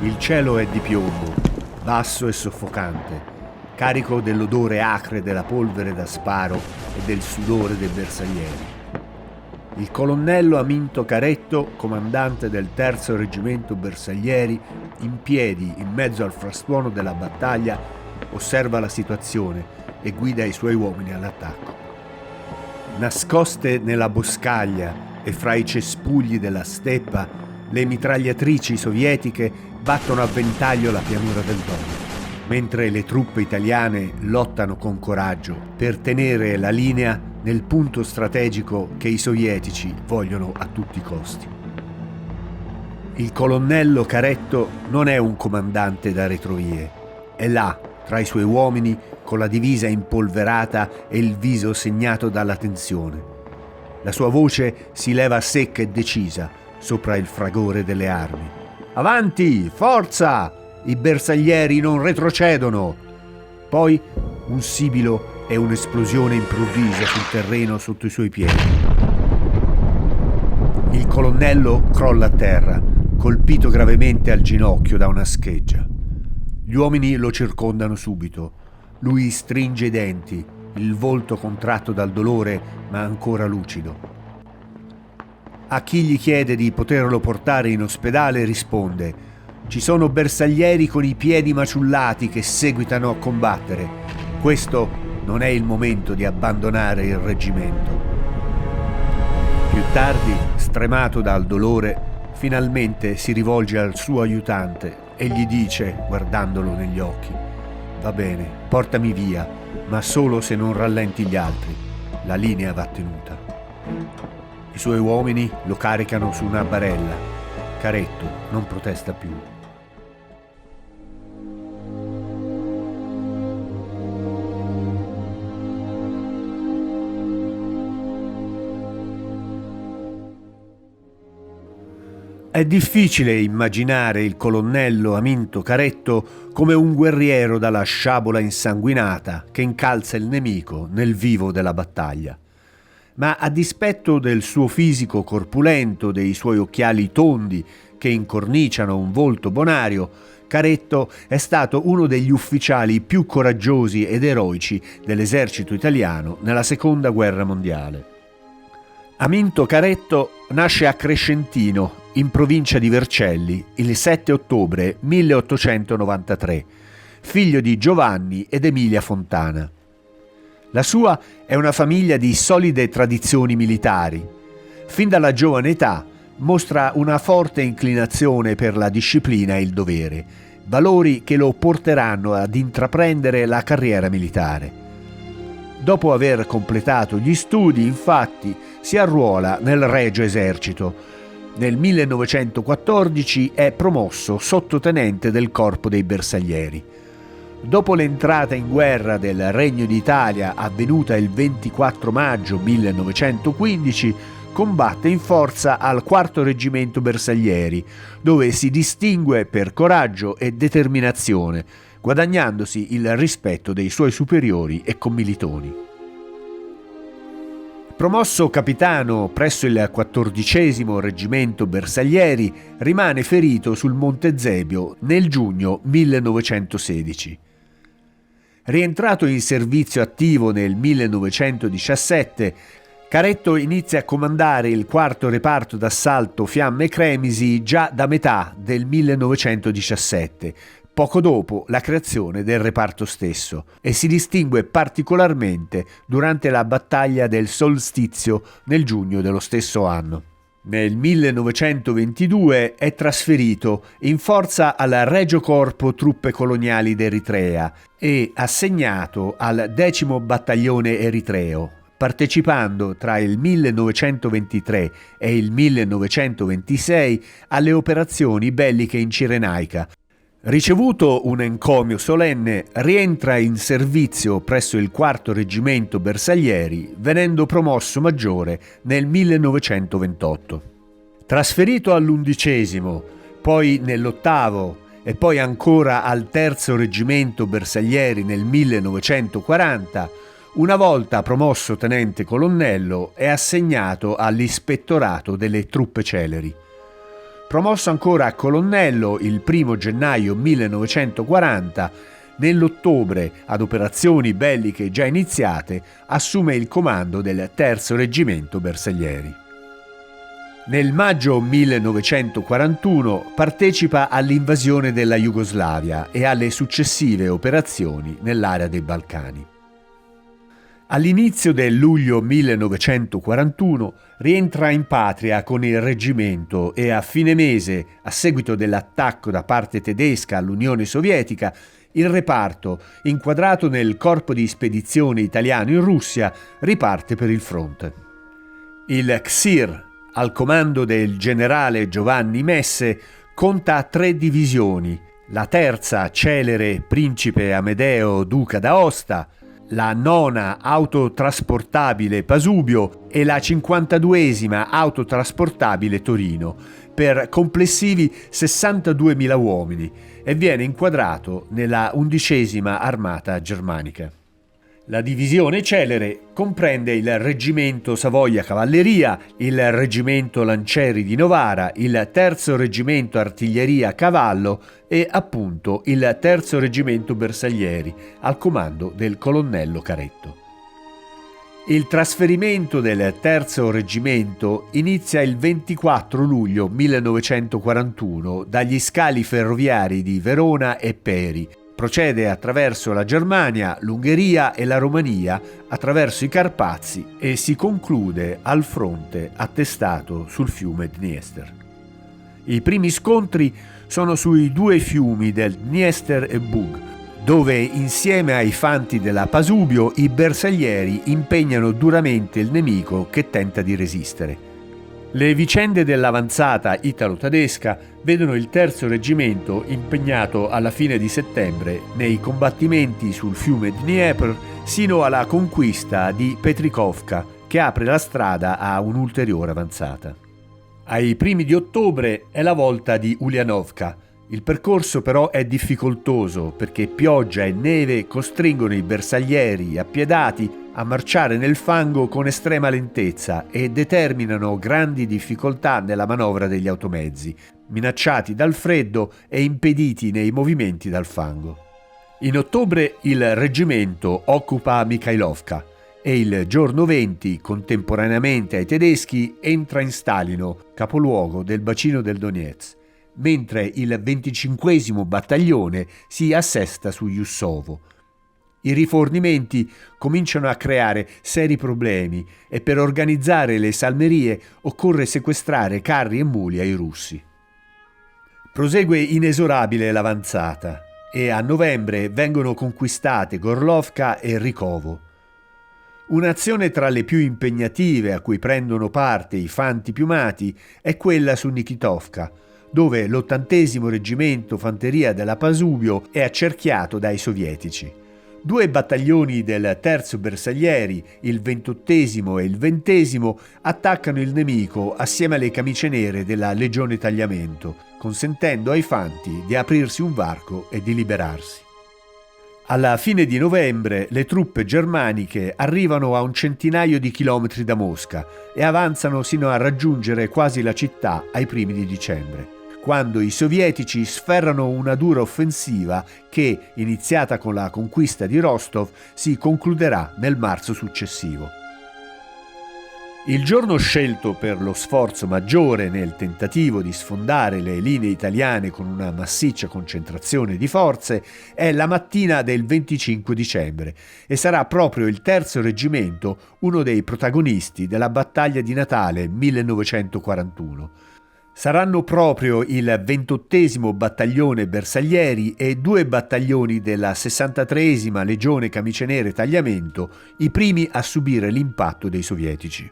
Il cielo è di piombo, basso e soffocante, carico dell'odore acre della polvere da sparo e del sudore dei bersaglieri. Il colonnello Aminto Caretto, comandante del 3° Reggimento Bersaglieri, in piedi in mezzo al frastuono della battaglia, osserva la situazione e guida i suoi uomini all'attacco. Nascoste nella boscaglia e fra i cespugli della steppa, le mitragliatrici sovietiche battono a ventaglio la pianura del Don, mentre le truppe italiane lottano con coraggio per tenere la linea nel punto strategico che i sovietici vogliono a tutti i costi. Il colonnello Caretto non è un comandante da retrovie, è là, tra i suoi uomini, con la divisa impolverata e il viso segnato dalla tensione. La sua voce si leva secca e decisa sopra il fragore delle armi. Avanti, forza! I bersaglieri non retrocedono! Poi un sibilo e un'esplosione improvvisa sul terreno sotto i suoi piedi. Il colonnello crolla a terra, colpito gravemente al ginocchio da una scheggia. Gli uomini lo circondano subito. Lui stringe i denti, il volto contratto dal dolore ma ancora lucido. A chi gli chiede di poterlo portare in ospedale risponde: ci sono bersaglieri con i piedi maciullati che seguitano a combattere. Questo non è il momento di abbandonare il reggimento. Più tardi, stremato dal dolore, finalmente si rivolge al suo aiutante e gli dice, guardandolo negli occhi: va bene, portami via, ma solo se non rallenti gli altri. La linea va tenuta. I suoi uomini lo caricano su una barella. Caretto non protesta più. È difficile immaginare il colonnello Aminto Caretto come un guerriero dalla sciabola insanguinata che incalza il nemico nel vivo della battaglia. Ma a dispetto del suo fisico corpulento, dei suoi occhiali tondi che incorniciano un volto bonario, Caretto è stato uno degli ufficiali più coraggiosi ed eroici dell'esercito italiano nella Seconda Guerra Mondiale. Aminto Caretto nasce a Crescentino, in provincia di Vercelli, il 7 ottobre 1893, figlio di Giovanni ed Emilia Fontana. La sua è una famiglia di solide tradizioni militari. Fin dalla giovane età mostra una forte inclinazione per la disciplina e il dovere, valori che lo porteranno ad intraprendere la carriera militare. Dopo aver completato gli studi, infatti, si arruola nel Regio Esercito. Nel 1914 è promosso sottotenente del Corpo dei Bersaglieri. Dopo l'entrata in guerra del Regno d'Italia, avvenuta il 24 maggio 1915, combatte in forza al 4° Reggimento Bersaglieri, dove si distingue per coraggio e determinazione, guadagnandosi il rispetto dei suoi superiori e commilitoni. Promosso capitano presso il 14° Reggimento Bersaglieri, rimane ferito sul Monte Zebio nel giugno 1916. Rientrato in servizio attivo nel 1917, Caretto inizia a comandare il 4° Reparto d'assalto Fiamme Cremisi già da metà del 1917, poco dopo la creazione del reparto stesso, e si distingue particolarmente durante la battaglia del Solstizio nel giugno dello stesso anno. Nel 1922 è trasferito in forza al Regio Corpo Truppe Coloniali d'Eritrea e assegnato al 10° Battaglione Eritreo, partecipando tra il 1923 e il 1926 alle operazioni belliche in Cirenaica. Ricevuto un encomio solenne, rientra in servizio presso il 4° Reggimento Bersaglieri, venendo promosso maggiore nel 1928. Trasferito all'11°, poi nell'8° e poi ancora al 3° Reggimento Bersaglieri nel 1940, una volta promosso tenente colonnello, è assegnato all'ispettorato delle truppe celeri. Promosso ancora a colonnello il 1 gennaio 1940, nell'ottobre, ad operazioni belliche già iniziate, assume il comando del Terzo Reggimento Bersaglieri. Nel maggio 1941 partecipa all'invasione della Jugoslavia e alle successive operazioni nell'area dei Balcani. All'inizio del luglio 1941 rientra in patria con il reggimento e a fine mese, a seguito dell'attacco da parte tedesca all'Unione Sovietica, il reparto, inquadrato nel corpo di spedizione italiano in Russia, riparte per il fronte. Il XIR, al comando del generale Giovanni Messe, conta 3 divisioni: la terza Celere Principe Amedeo Duca d'Aosta, la 9ª autotrasportabile Pasubio e la 52ª autotrasportabile Torino, per complessivi 62.000 uomini, e viene inquadrato nella 11ª Armata Germanica. La divisione Celere comprende il Reggimento Savoia Cavalleria, il Reggimento Lancieri di Novara, il Terzo Reggimento Artiglieria Cavallo e appunto il Terzo Reggimento Bersaglieri, al comando del colonnello Caretto. Il trasferimento del Terzo Reggimento inizia il 24 luglio 1941 dagli scali ferroviari di Verona e Peri. Procede attraverso la Germania, l'Ungheria e la Romania, attraverso i Carpazi, e si conclude al fronte attestato sul fiume Dniester. I primi scontri sono sui 2 fiumi del Dniester e Bug, dove insieme ai fanti della Pasubio i bersaglieri impegnano duramente il nemico che tenta di resistere. Le vicende dell'avanzata italo-tedesca vedono il Terzo Reggimento impegnato alla fine di settembre nei combattimenti sul fiume Dnieper sino alla conquista di Petrikovka, che apre la strada a un'ulteriore avanzata. Ai primi di ottobre è la volta di Ulianovka. Il percorso però è difficoltoso perché pioggia e neve costringono i bersaglieri appiedati a marciare nel fango con estrema lentezza e determinano grandi difficoltà nella manovra degli automezzi, minacciati dal freddo e impediti nei movimenti dal fango. In ottobre il reggimento occupa Mikhailovka e il giorno 20, contemporaneamente ai tedeschi, entra in Stalino, capoluogo del bacino del Donetsk, mentre il 25° battaglione si assesta su Jussovo. I rifornimenti cominciano a creare seri problemi e per organizzare le salmerie occorre sequestrare carri e muli ai russi. Prosegue inesorabile l'avanzata e a novembre vengono conquistate Gorlovka e Rikovo. Un'azione tra le più impegnative a cui prendono parte i fanti piumati è quella su Nikitovka, dove l'80° reggimento fanteria della Pasubio è accerchiato dai sovietici. 2 battaglioni del Terzo Bersaglieri, il 28° e il 20°, attaccano il nemico assieme alle camicie nere della Legione Tagliamento, consentendo ai fanti di aprirsi un varco e di liberarsi. Alla fine di novembre le truppe germaniche arrivano a un centinaio di chilometri da Mosca e avanzano sino a raggiungere quasi la città ai primi di dicembre, quando i sovietici sferrano una dura offensiva che, iniziata con la conquista di Rostov, si concluderà nel marzo successivo. Il giorno scelto per lo sforzo maggiore nel tentativo di sfondare le linee italiane con una massiccia concentrazione di forze è la mattina del 25 dicembre e sarà proprio il Terzo Reggimento uno dei protagonisti della battaglia di Natale 1941. Saranno proprio il 28° battaglione Bersaglieri e 2 battaglioni della 63ª Legione Camicie Nere Tagliamento i primi a subire l'impatto dei sovietici.